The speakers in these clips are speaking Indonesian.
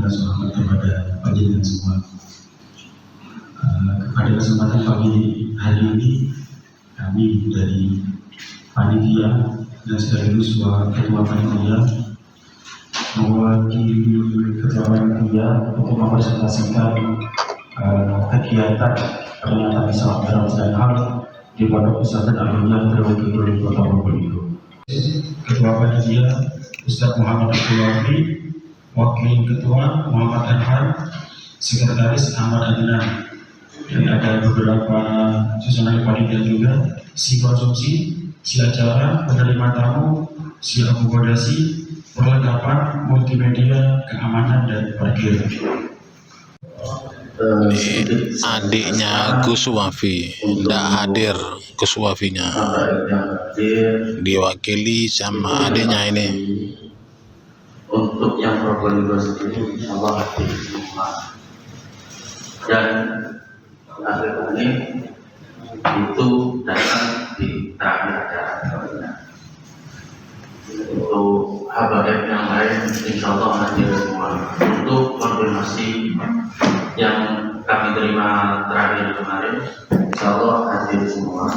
kasih rahmat kepada panjenengan semua. Pada kesempatan pagi hari ini, kami dari panitia dan sekaligus ketua panitia mewakili ketua panitia untuk mempresentasikan kegiatan peringatan Isra Mi'raj dan Hal di Pondok Pesantren Al-Hidayah Terwakil di Kota Probolinggo. Ketua panitia Ustaz Muhammad Abdul Wafi, Wakil Ketua Muhammad Adhan, Sekretaris Ahmad Adnan, dan ada beberapa susunan panitia juga, si konsumsi, si acara, penerima tamu, si akomodasi, perlengkapan, multimedia, keamanan, dan parkir. Adiknya Gus Wafi tidak hadir, Gus Wafinya diwakili sama adiknya ini. Untuk yang Probolinggo sendiri, insyaallah hadir semua. Dan akhir ini itu datang di terakhir acara. Untuk habaib yang lain, insyaallah hadir semua. Untuk konfirmasi yang kami terima terakhir kemarin, insyaallah hadir semua.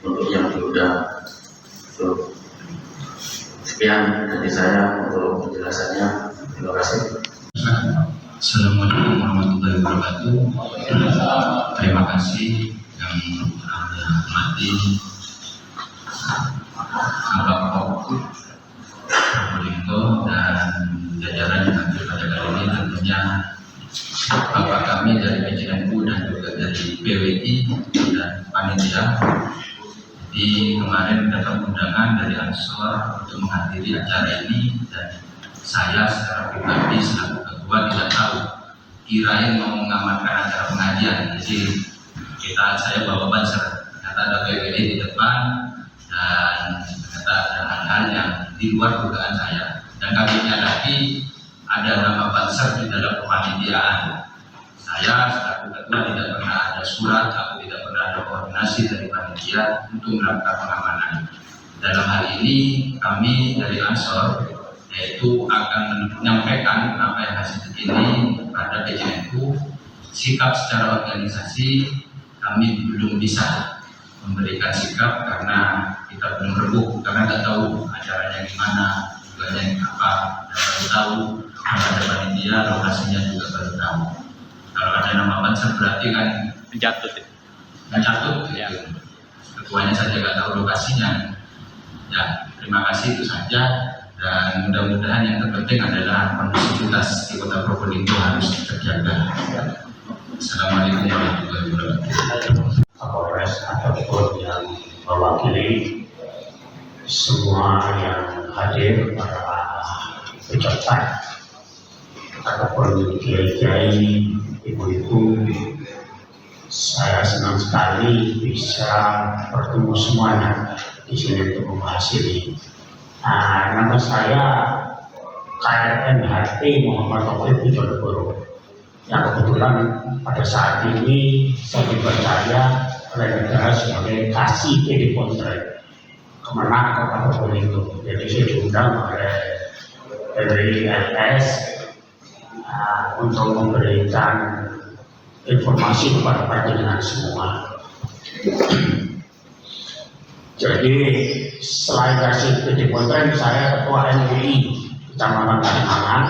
Untuk yang sudah, sekian dari saya untuk penjelasannya. Terima kasih. Assalamualaikum warahmatullahi wabarakatuh. Terima kasih yang Anda hormati Bapak Probolinggo dan jajaran yang hadir pada kali ini, tentunya Bapak kami dari PJNU dan juga dari PWI dan panitia. Jadi kemarin dapat undangan dari Ansor untuk menghadiri acara ini, dan saya secara pribadi selaku ketua tidak tahu, kirain mau mengamankan acara pengajian. Jadi saya bawa banser, ternyata ada PWI di depan dan ternyata ada hal-hal yang di luar dugaan saya, dan kami nyadari ada nama banser di dalam kepanitiaan. Saya selaku ketua tidak pernah ada surat, aku tidak pernah ada koordinasi dari panitia untuk melakukan pengamanan. Dalam hal ini kami dari Ansor yaitu akan menyampaikan apa yang hasil ini pada PJNU. Sikap secara organisasi kami belum bisa memberikan sikap karena kita belum rebuk, karena nggak tahu acaranya gimana, tujuannya apa, dan baru tahu ada panitia, lokasinya juga baru tahu. Kalau ada nama banser berarti kan Jatuh ya. Ketuanya saja nggak tahu lokasinya. Ya, terima kasih, itu saja. Dan mudah-mudahan yang terpenting adalah kondusivitas di Kota Probolinggo harus terjaga. Assalamualaikum warahmatullahi wabarakatuh. Kapolres ataupun yang mewakili semua yang hadir, para peserta ataupun kiai-kiai, ibu-ibu, saya senang sekali bisa bertemu semuanya di sini untuk membahas ini. Nama saya KRNHT Muhammad Taufik Wijoyo, yang kebetulan pada saat ini saya dipercaya oleh negara sebagai kasih PD Pontren Kemenang Kota Probolinggo. Jadi saya diundang oleh PWI-LS untuk memberikan informasi kepada panjenengan semua. Jadi selain kasih PD Pontren, saya ketua MUI Kecamatan Kalimangan,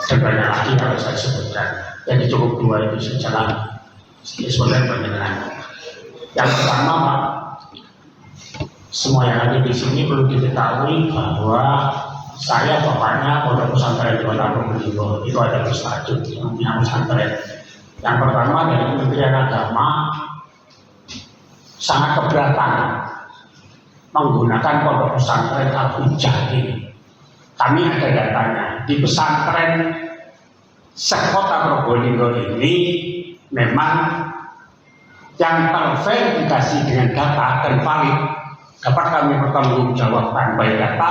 dan banyak lagi harus saya sebutkan. Jadi cukup dua itu saja sesuai panjenengan. Yang pertama, Pak, semua yang ada di sini perlu diketahui bahwa saya bapaknya Pondok Pesantren Kota Probolinggo. Itu ada berstatus yang pesantren. Yang pertama dari Kementerian Agama sangat keberatan menggunakan Pondok Pesantren Al-Hidayah ini. Kami ada datanya di pesantren sekota Probolinggo ini, memang yang terverifikasi dengan data dan valid dapat kami pertanggungjawabkan baik data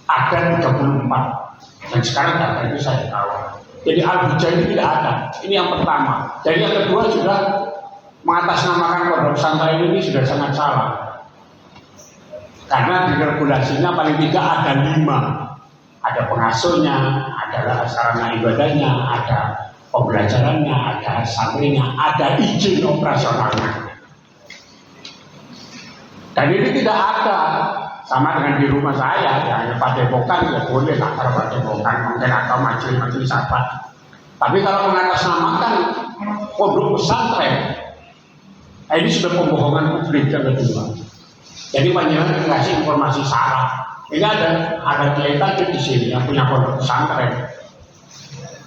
ada 34, dan sekarang data itu saya tahu. Jadi Al-Hidayah ini tidak ada. Ini yang pertama. Jadi yang kedua juga mengatasnamakan Pondok Pesantren ini sudah sangat salah. Karena di regulasinya paling tidak ada 5. Ada pengasuhnya, ada sarana ibadahnya, ada pembelajarannya, ada santrinya, ada izin operasionalnya. Dan ini tidak ada, sama dengan di rumah saya, ya hanya padepokan ya boleh lah kalau padepokan mungkin atau majelis apa. Tapi kalau mengatasnamakan pondok pesantren, ini sudah pembohongan publik yang kedua. Jadi panjenengan dikasih informasi salah. Ini ada kiai tadi di sini yang punya pondok pesantren.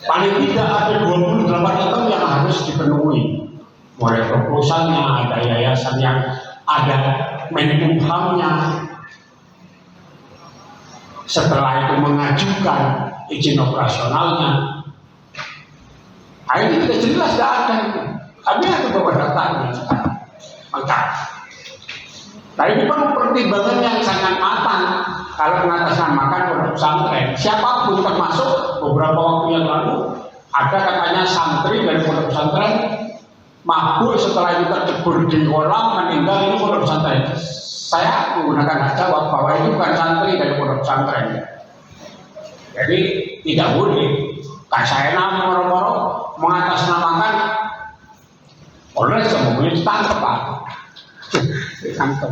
Paling tidak ada 28 item yang harus dipenuhi. Mulai proposalnya, ada yayasan yang ada menkumhamnya. Setelah itu mengajukan izin operasionalnya. Nah, ini tidak jelas, tidak ada itu. Kami ada beberapa datanya sekarang. Lengkap. Nah, ini perlu pertimbangan yang sangat matang. Kalau mengatasnamakan pondok pesantren, siapapun termasuk beberapa waktu yang lalu ada katanya santri dari pondok pesantren mabuk setelah itu tercebur di kolam meninggal, ini pondok pesantren. Saya menggunakan hak jawab bahwa ini bukan santri dari pondok pesantren. Jadi tidak boleh. Saya moro-moro mengatasnamakan oleh semuanya ditangkap Pak. Ditangkap.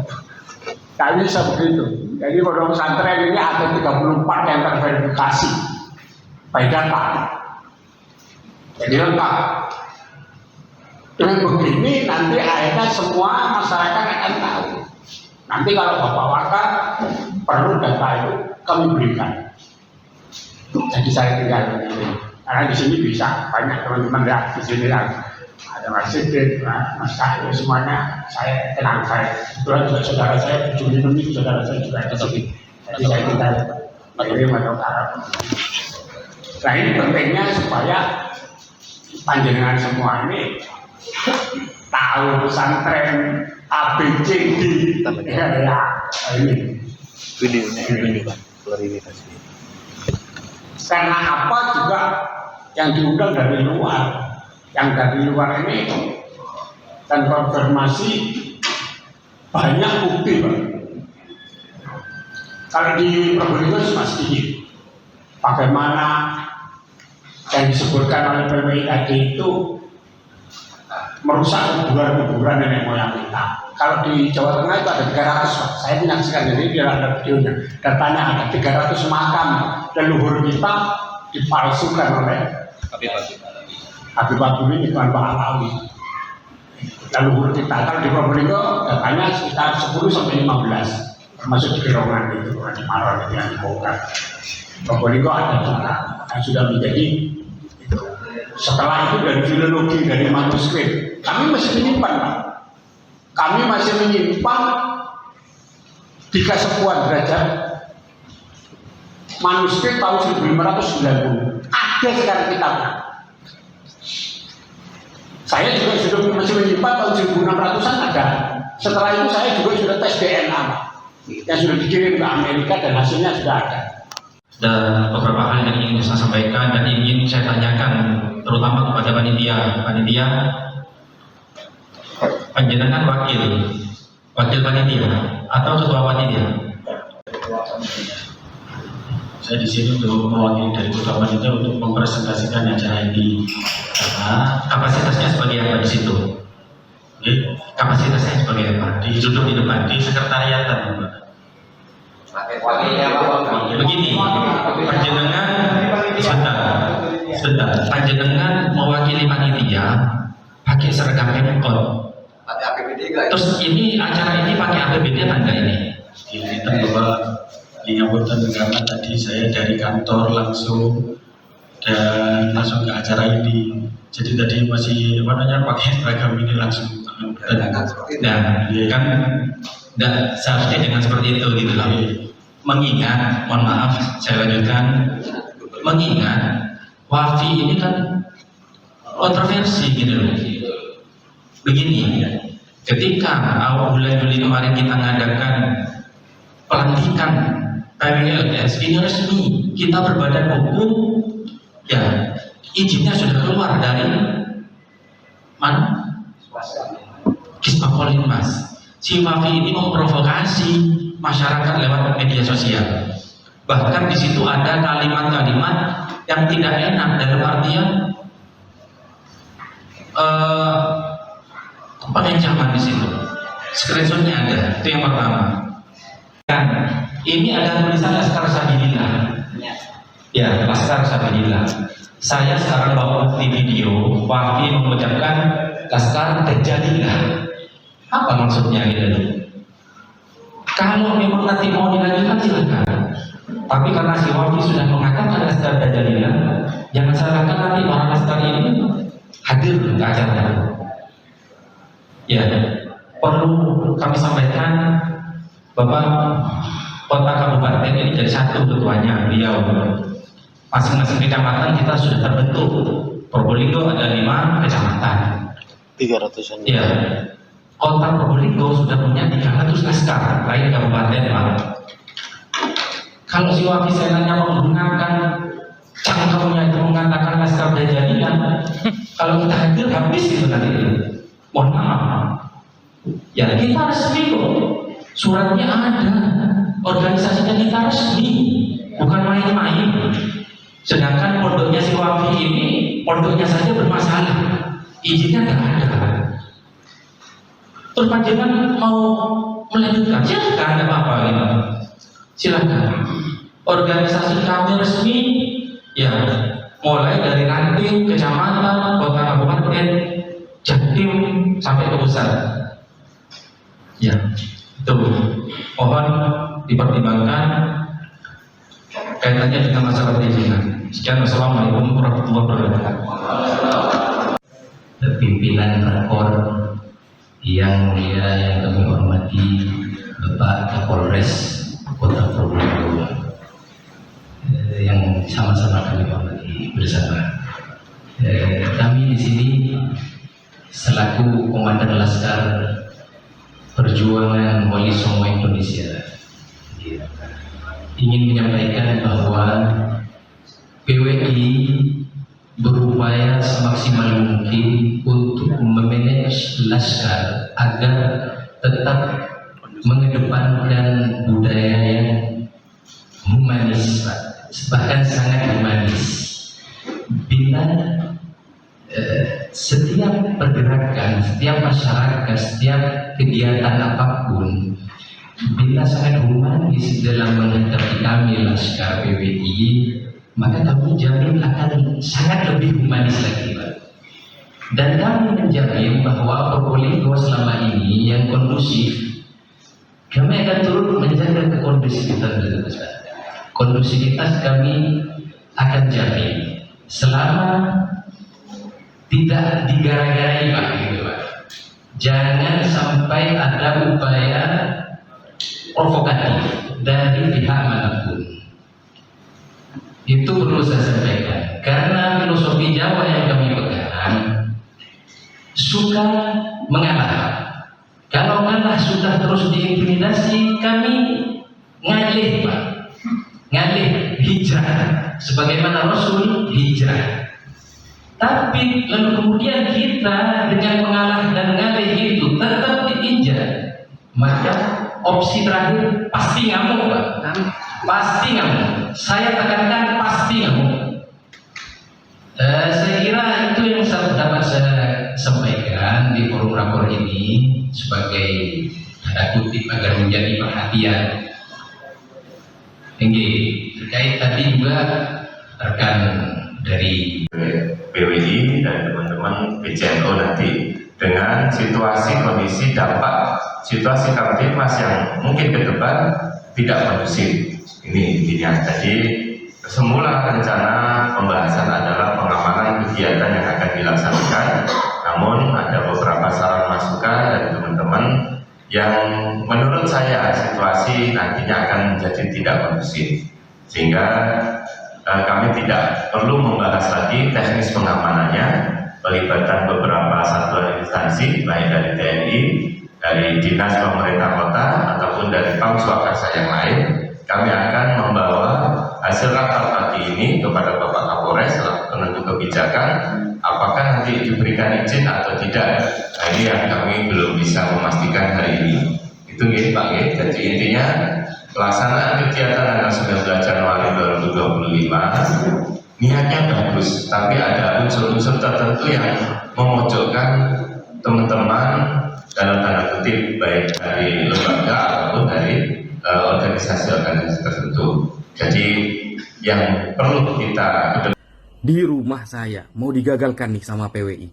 Tak bisa begitu. Jadi pondok pesantren ini ada 34 yang terverifikasi by data. Jadi lengkap. Dengan begini nanti akhirnya semua masyarakat akan tahu. Nanti kalau Bapak Wakar perlu data itu kami berikan. Jadi saya tinggal ini. Karena di sini bisa banyak teman-teman di sini ada Mas Siddiq, Mas Kahil, semuanya saya kenal. Saya kebetulan juga saudara saya, Juli ini saudara saya juga ada di. Jadi saya tinggal begini atau Arab. Nah ini pentingnya supaya panjenengan semua ini tahu pesantren ABCD ya ini videonya klarifikasi. Karena apa juga yang diundang dari luar, yang dari luar ini dan konfirmasi banyak bukti Pak. Kalau di Probolinggo masih bagaimana yang disebutkan oleh PMI tadi itu merusak kuburan-kuburan nenek moyang kita. Kalau di Jawa Tengah itu ada 300 Pak. Saya menyaksikan jadi dia ada videonya. Datanya ada 300 makam leluhur kita dipalsukan oleh Habib Abdul ini Tuan Pak Alawi. Leluhur kita kalau di Probolinggo datanya sekitar 10 sampai 15 termasuk di Gerongan itu di Maron yang dibongkar. Probolinggo ada juga yang sudah menjadi itu. Setelah itu dari filologi, dari manuskrip kami masih menyimpan Pak. Kami masih menyimpan 3 sepuan derajat manuskrip tahun 1590. Ada sekarang kitabnya. Saya juga sudah masih menyimpan tahun 1600-an ada. Setelah itu saya juga sudah tes DNA yang sudah dikirim ke Amerika dan hasilnya sudah ada. Dan beberapa hal yang ingin saya sampaikan dan ingin saya tanyakan terutama kepada panitia panjenengan wakil panitia atau ketua panitia? Saya di sini untuk mewakili dari ketua panitia untuk mempresentasikan acara ini karena kapasitasnya sebagai apa di situ? Kapasitasnya sebagai apa? Duduk di depan di sekretariatan Pak. Begini, panjenengan sebentar, panjenengan mewakili panitia pakai seragam Pemkot. Terus ini acara ini pakai APBD tangga ini? Kita bahwa di anggota negara tadi saya dari kantor langsung dan langsung ke acara ini. Jadi tadi masih pakai seragam ini langsung. Nah, kan tidak seharusnya dengan seperti itu gitu loh. Mengingat, mohon maaf, saya lanjutkan. Mengingat wafi ini kan kontroversi gitu loh. Begini, ketika awal bulan Juli kemarin kita mengadakan pelantikan PWLS ini resmi, kita berbadan hukum, ya izinnya sudah keluar dari mana? Kismakolin Mas. Si wafi ini memprovokasi masyarakat lewat media sosial. Bahkan di situ ada kalimat-kalimat yang tidak enak dalam artian pengancaman di situ. Screenshotnya ada, itu yang pertama. Dan ini ada tulisan Laskar Sabilillah. Ya, Laskar Sabilillah. Saya sekarang bawa di video Wafi mengucapkan Laskar Dajjalillah. Apa maksudnya gitu? Kalau memang nanti mau dilanjutkan silakan. Tapi karena si Wafi sudah mengatakan Laskar Dajjalillah, jangan salahkan nanti orang Laskar ini hadir ke acara. Ya, perlu kami sampaikan Bapak Kota Kabupaten ini jadi satu ketuanya beliau. Masing-masing kecamatan kita sudah terbentuk. Probolinggo ada 5 kecamatan. 300-an. Ya, Kota Probolinggo sudah punya 300 laskar, lain kabupaten Pak. Kalau si Wafi Senanya menggunakan cangkemnya itu mengatakan Laskar Dajjalillah, kalau kita hadir habis itu nanti. Mohon maaf. Ya kita resmi kok. Suratnya ada. Organisasinya kita resmi, bukan main-main. Sedangkan pondoknya si Wafi ini, pondoknya saja bermasalah, izinnya nggak ada. Terus panjenengan mau melanjutkan, silakan, ada apa-apa gitu. Silakan. Organisasi kami resmi, ya mulai dari ranting, kecamatan, kota, kabupaten, Jatim sampai ke pusat. Ya, itu mohon dipertimbangkan kaitannya dengan masalah perizinan. Sekian, wassalamualaikum warahmatullahi wabarakatuh. Pimpinan Rakor yang mulia yang kami hormati, Bapak Kapolres Kota Probolinggo, yang sama-sama kami hormati bersama. Kami di sini selaku Komandan Laskar Perjuangan Wali Songo Indonesia ingin menyampaikan bahwa PWI berupaya semaksimal mungkin untuk memanage Laskar agar tetap mengedepankan budaya yang humanis, bahkan sangat humanis. Bila setiap pergerakan, setiap masyarakat, setiap kegiatan apapun, bila sangat humanis dalam menghadapi kami Laskar PWI, maka kami jamin akan sangat lebih humanis lagi, Pak. Dan kami menjamin bahwa Probolinggo selama ini yang kondusif, kami akan turut menjaga kondusivitas. Kondusivitas kami akan jamin selama tidak digara-garai, Pak, gitu, Pak. Jangan sampai ada upaya provokatif dari pihak manapun. Itu perlu saya sampaikan, karena filosofi Jawa yang kami pegang suka mengalah. Kalau ngalah sudah terus diintimidasi, kami ngalih, Pak, ngalih, hijrah, sebagaimana Rasul hijrah. Tapi lalu kemudian kita dengan mengalah dan ngalih itu tetap diinjak, maka opsi terakhir pasti ngamuk, Pak. Pasti ngamuk. Saya tekankan pasti ngamuk. Saya kira itu yang dapat saya sampaikan di forum rakor ini sebagai tanda kutip agar menjadi perhatian. Tinggi terkait tadi juga rekan dari PWI dan teman-teman PCNO nanti dengan situasi kondisi dampak situasi Kamtipmas yang mungkin ke depan tidak kondusif. Ini intinya. Jadi semula rencana pembahasan adalah pengamanan kegiatan yang akan dilaksanakan, namun ada beberapa saran masukan dari teman-teman yang menurut saya situasi nantinya akan menjadi tidak kondusif, sehingga kami tidak perlu membahas lagi teknis pengamanannya, pelibatan beberapa satuan instansi baik dari TNI, dari dinas pemerintah kota ataupun dari Pam Swakarsa yang lain. Kami akan membawa hasil rapat pagi ini kepada Bapak Kapolres selaku penentu kebijakan, apakah nanti diberikan izin atau tidak. Nah, ini yang kami belum bisa memastikan hari ini. Itu nggih Pak nggih. Jadi intinya pelaksanaan kegiatan tanggal 19 Januari 2025 niatnya bagus, tapi ada unsur-unsur tertentu yang memojokkan teman-teman dalam tanda kutip baik dari lembaga ataupun dari organisasi-organisasi tertentu. Jadi yang perlu kita Di rumah saya mau digagalkan nih sama PWI.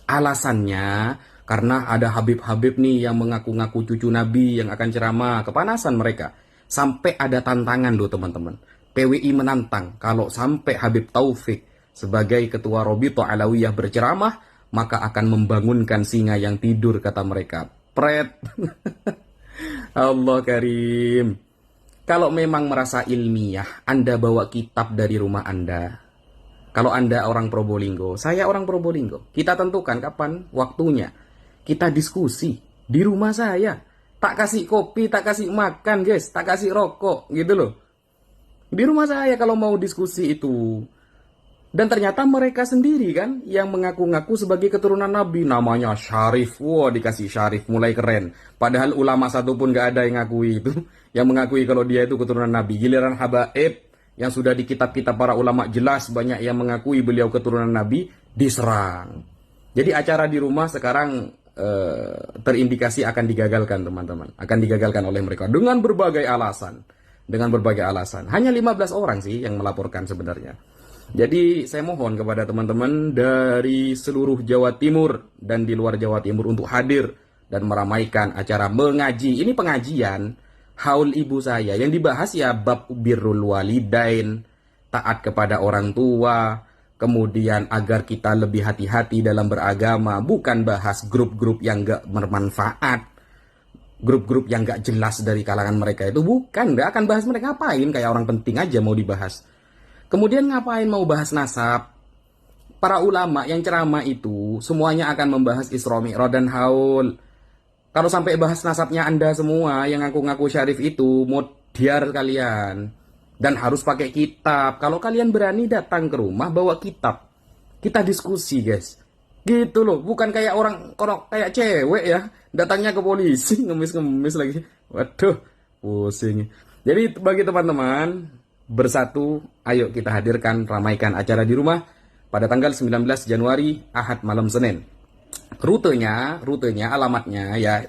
Alasannya karena ada Habib-Habib nih yang mengaku-ngaku cucu Nabi yang akan ceramah, kepanasan mereka. Sampai ada tantangan loh teman-teman. PWI menantang kalau sampai Habib Taufik sebagai ketua Robito Alawiyah berceramah, maka akan membangunkan singa yang tidur, kata mereka. Pret. Allah Karim. Kalau memang merasa ilmiah, Anda bawa kitab dari rumah Anda. Kalau Anda orang Probolinggo, saya orang Probolinggo. Kita tentukan kapan waktunya. Kita diskusi di rumah saya. Tak kasih kopi, tak kasih makan, guys. Tak kasih rokok, gitu loh. Di rumah saya kalau mau diskusi itu. Dan ternyata mereka sendiri kan yang mengaku-ngaku sebagai keturunan Nabi. Namanya Syarif. Wah, dikasih Syarif, mulai keren. Padahal ulama satu pun gak ada yang ngakui itu. Yang mengakui kalau dia itu keturunan Nabi. Giliran Habaib yang sudah di kitab-kitab para ulama jelas banyak yang mengakui beliau keturunan Nabi, diserang. Jadi acara di rumah sekarang terindikasi akan digagalkan teman-teman. Akan digagalkan oleh mereka dengan berbagai alasan. Hanya 15 orang sih yang melaporkan sebenarnya. Jadi saya mohon kepada teman-teman dari seluruh Jawa Timur dan di luar Jawa Timur untuk hadir dan meramaikan acara mengaji. Ini pengajian haul ibu saya. Yang dibahas ya bab birrul walidain, taat kepada orang tua, kemudian agar kita lebih hati-hati dalam beragama. Bukan bahas grup-grup yang gak bermanfaat, grup-grup yang gak jelas dari kalangan mereka itu. Bukan, gak akan bahas mereka ngapain, kayak orang penting aja mau dibahas. Kemudian ngapain mau bahas nasab? Para ulama yang ceramah itu semuanya akan membahas Isra Mi'raj dan haul. Kalau sampai bahas nasabnya Anda semua yang ngaku-ngaku Syarif itu, modiar kalian. Dan harus pakai kitab. Kalau kalian berani datang ke rumah, bawa kitab. Kita diskusi, guys. Gitu loh. Bukan kayak orang, kayak cewek ya. Datangnya ke polisi, ngemis-ngemis lagi. Waduh, pusing. Jadi bagi teman-teman, bersatu, ayo kita hadirkan, ramaikan acara di rumah pada tanggal 19 Januari, Ahad malam Senin. Rutenya, alamatnya ya.